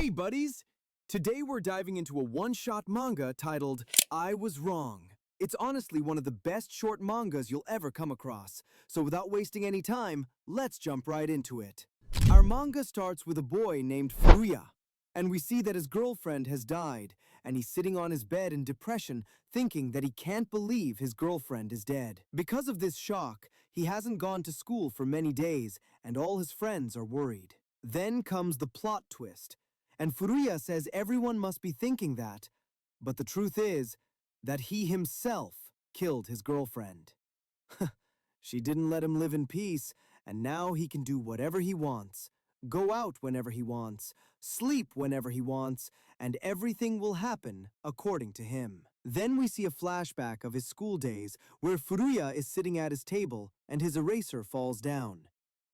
Hey buddies! Today we're diving into a one-shot manga titled I Was Wrong. It's honestly one of the best short mangas you'll ever come across, so without wasting any time, let's jump right into it. Our manga starts with a boy named Furuya, and we see that his girlfriend has died, and he's sitting on his bed in depression thinking that he can't believe his girlfriend is dead. Because of this shock, he hasn't gone to school for many days, and all his friends are worried. Then comes the plot twist. And Furuya says everyone must be thinking that, but the truth is that he himself killed his girlfriend. She didn't let him live in peace, and now he can do whatever he wants, go out whenever he wants, sleep whenever he wants, and everything will happen according to him. Then we see a flashback of his school days where Furuya is sitting at his table and his eraser falls down.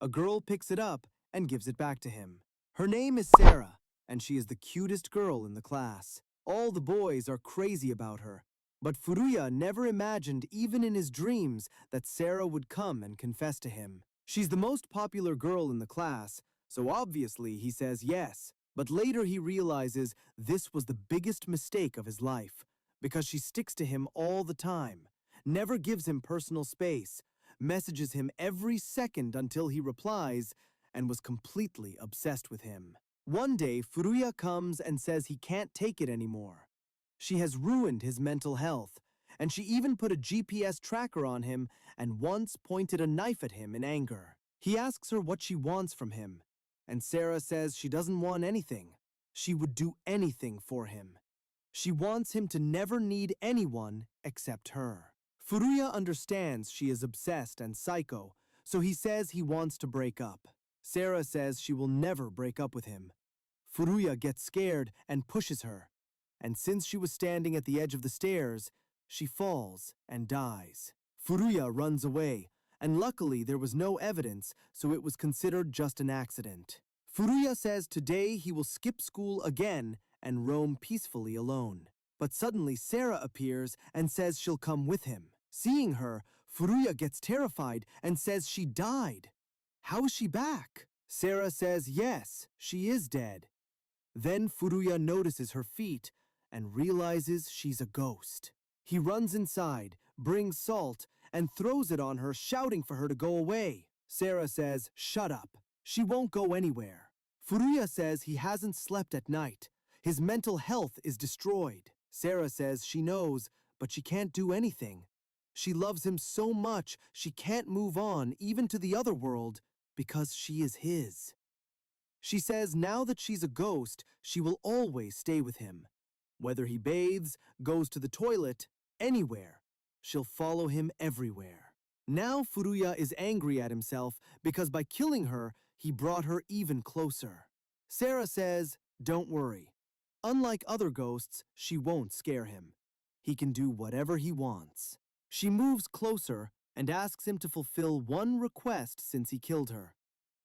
A girl picks it up and gives it back to him. Her name is Sarah, and she is the cutest girl in the class. All the boys are crazy about her, but Furuya never imagined even in his dreams that Sarah would come and confess to him. She's the most popular girl in the class, so obviously he says yes, but later he realizes this was the biggest mistake of his life, because she sticks to him all the time, never gives him personal space, messages him every second until he replies, and was completely obsessed with him. One day, Furuya comes and says he can't take it anymore. She has ruined his mental health, and she even put a GPS tracker on him and once pointed a knife at him in anger. He asks her what she wants from him, and Sarah says she doesn't want anything. She would do anything for him. She wants him to never need anyone except her. Furuya understands she is obsessed and psycho, so he says he wants to break up. Sarah says she will never break up with him. Furuya gets scared and pushes her, and since she was standing at the edge of the stairs, she falls and dies. Furuya runs away, and luckily there was no evidence, so it was considered just an accident. Furuya says today he will skip school again and roam peacefully alone. But suddenly Sarah appears and says she'll come with him. Seeing her, Furuya gets terrified and says she died. How is she back? Sarah says yes, she is dead. Then Furuya notices her feet and realizes she's a ghost. He runs inside, brings salt, and throws it on her, shouting for her to go away. Sarah says, "Shut up. She won't go anywhere." Furuya says he hasn't slept at night. His mental health is destroyed. Sarah says she knows, but she can't do anything. She loves him so much she can't move on, even to the other world, because she is his. She says now that she's a ghost, she will always stay with him. Whether he bathes, goes to the toilet, anywhere, she'll follow him everywhere. Now Furuya is angry at himself because by killing her, he brought her even closer. Sarah says, "Don't worry. Unlike other ghosts, she won't scare him. He can do whatever he wants." She moves closer and asks him to fulfill one request since he killed her.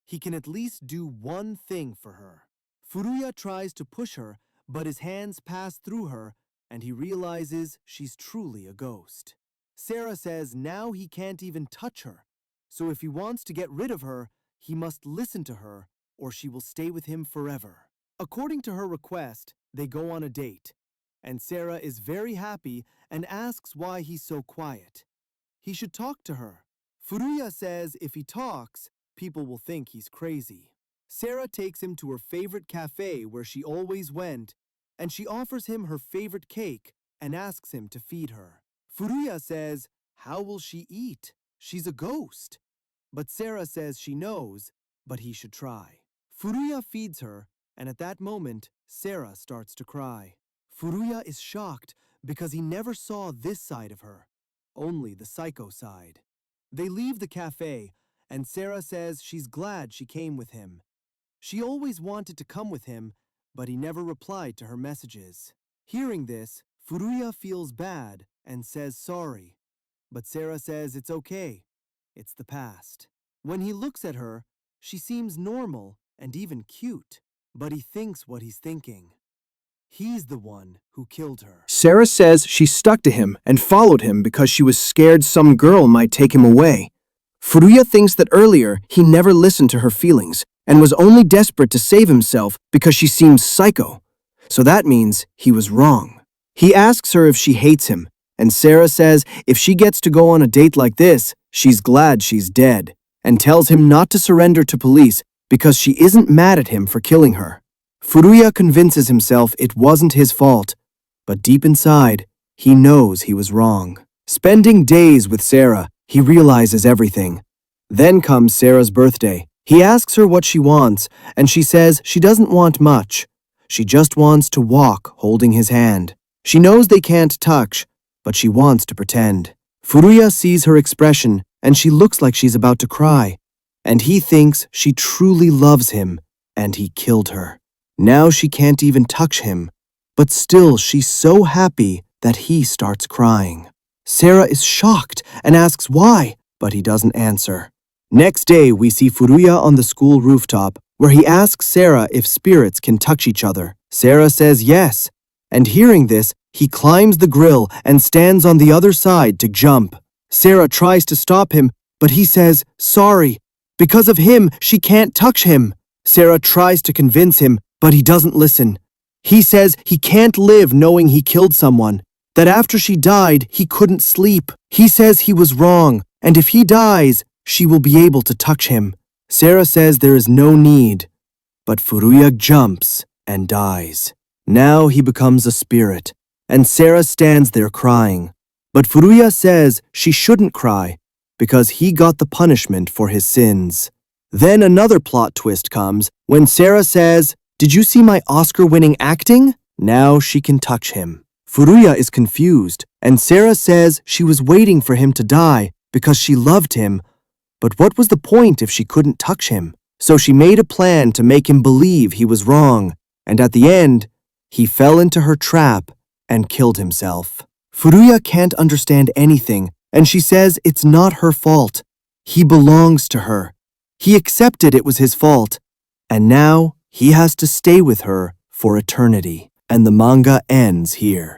He can at least do one thing for her. Furuya tries to push her, but his hands pass through her, and he realizes she's truly a ghost. Sarah says now he can't even touch her, so if he wants to get rid of her, he must listen to her, or she will stay with him forever. According to her request, they go on a date, and Sarah is very happy and asks why he's so quiet. He should talk to her. Furuya says if he talks, people will think he's crazy. Sarah takes him to her favorite cafe where she always went, and she offers him her favorite cake and asks him to feed her. Furuya says, how will she eat? She's a ghost. But Sarah says she knows, but he should try. Furuya feeds her, and at that moment, Sarah starts to cry. Furuya is shocked because he never saw this side of her, only the psycho side. They leave the cafe, and Sarah says she's glad she came with him. She always wanted to come with him, but he never replied to her messages. Hearing this, Furuya feels bad and says sorry. But Sarah says it's okay. It's the past. When he looks at her, she seems normal and even cute, but he thinks what he's thinking. He's the one who killed her. Sarah says she stuck to him and followed him because she was scared some girl might take him away. Furuya thinks that earlier he never listened to her feelings and was only desperate to save himself because she seemed psycho. So that means he was wrong. He asks her if she hates him, and Sarah says if she gets to go on a date like this, she's glad she's dead, and tells him not to surrender to police because she isn't mad at him for killing her. Furuya convinces himself it wasn't his fault, but deep inside, he knows he was wrong. Spending days with Sarah, he realizes everything. Then comes Sarah's birthday. He asks her what she wants, and she says she doesn't want much. She just wants to walk holding his hand. She knows they can't touch, but she wants to pretend. Furuya sees her expression, and she looks like she's about to cry. And he thinks she truly loves him, and he killed her. Now she can't even touch him, but still she's so happy that he starts crying. Sarah is shocked and asks why, but he doesn't answer. Next day, we see Furuya on the school rooftop, where he asks Sarah if spirits can touch each other. Sarah says yes, and hearing this, he climbs the grill and stands on the other side to jump. Sarah tries to stop him, but he says, sorry. Because of him, she can't touch him. Sarah tries to convince him, but he doesn't listen. He says he can't live knowing he killed someone, that after she died, he couldn't sleep. He says he was wrong, and if he dies, she will be able to touch him. Sarah says there is no need, but Furuya jumps and dies. Now he becomes a spirit, and Sarah stands there crying. But Furuya says she shouldn't cry because he got the punishment for his sins. Then another plot twist comes when Sarah says, "Did you see my Oscar-winning acting?" Now she can touch him. Furuya is confused, and Sarah says she was waiting for him to die because she loved him. But what was the point if she couldn't touch him? So she made a plan to make him believe he was wrong, and at the end, he fell into her trap and killed himself. Furuya can't understand anything, and she says it's not her fault. He belongs to her. He accepted it was his fault, and now he has to stay with her for eternity. And the manga ends here.